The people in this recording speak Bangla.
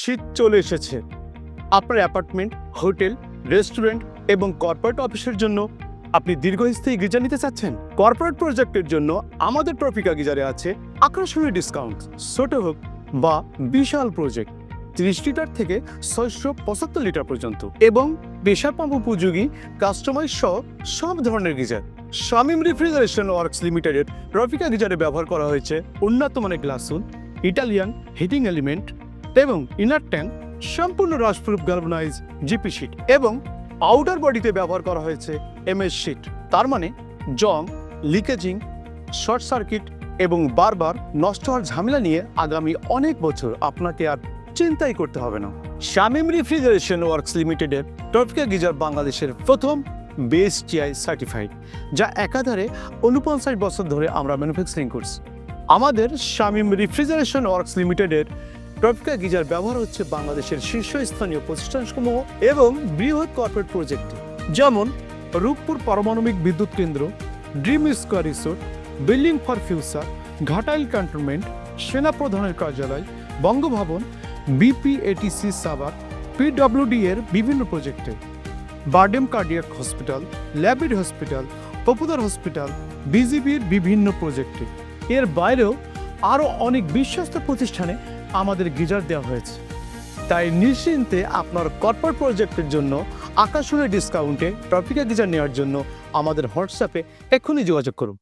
শীত চলে এসেছে। আপনার অ্যাপার্টমেন্ট, হোটেল, রেস্টুরেন্ট এবং কর্পোরেট অফিসের জন্য আপনি দীর্ঘস্থায়ী গিজার নিতে চাচ্ছেন? কর্পোরেট প্রজেক্টের জন্য আমাদের ট্রপিকা গিজারে আছে আকর্ষণীয় ডিসকাউন্ট। ছোট হোক বা বিশাল প্রজেক্ট, 30 লিটার থেকে 675 লিটার পর্যন্ত এবং পেশা পাম্প উপযোগী কাস্টমাইজ সহ সব ধরনের গিজার। শামীম রেফ্রিজারেশন ওয়ার্কস লিমিটেডের ট্রপিকা গিজারে ব্যবহার করা হয়েছে উন্নত মানের গ্লাসুল, ইটালিয়ান হিটিং এলিমেন্ট এবং ইনার ট্যাঙ্ক, সম্পূর্ণ রাশপ্রুফ গালভানাইজ জিপি শিট এবং আউটার বডিতে ব্যবহার করা হয়েছে এমএস শিট। তার মানে জং, লিকেজিং, শর্ট সার্কিট এবং বারবার নষ্ট হওয়ার ঝামেলা নিয়ে আগামী অনেক বছর আপনাকে আর চিন্তাই করতে হবে না। শামীম রেফ্রিজারেশন ওয়ার্কস লিমিটেডের ট্রপিকা গিজার বাংলাদেশের প্রথম বিএসটিআই সার্টিফাইড, যা একাধারে 49 বছর ধরে আমরা ম্যানুফ্যাকচারিং করছি। আমাদের শামীম রেফ্রিজারেশন ওয়ার্কস লিমিটেডের ট্রপিকা গিজার ব্যবহার হচ্ছে বাংলাদেশের শীর্ষস্থানীয় প্রতিষ্ঠানসমূহ এবং বৃহৎ কর্পোরেট প্রজেক্টে, যেমন রূপপুর পারমাণবিক বিদ্যুৎ কেন্দ্র, dream square resort, building for future, Ghatail cantonment, সেনাপ্রধানের কার্যালয়, বঙ্গভবন, বিপিএটিসি সাভার, পিডব্লিউডি এর বিভিন্ন প্রজেক্টে, BIRDEM cardiac hospital, Labaid hospital, popular hospital, বিজিবির বিভিন্ন প্রজেক্টে। এর বাইরেও আরও অনেক বিশ্বস্ত প্রতিষ্ঠানে আমাদের গিজার দেওয়া হয়েছে। তাই নিশ্চিন্তে আপনার কর্পোরেট প্রজেক্টের জন্য আকর্ষণীয় ডিসকাউন্টে ট্রপিকা গিজার নেওয়ার জন্য আমাদের হোয়াটসঅ্যাপে এক্ষুনি যোগাযোগ করুন।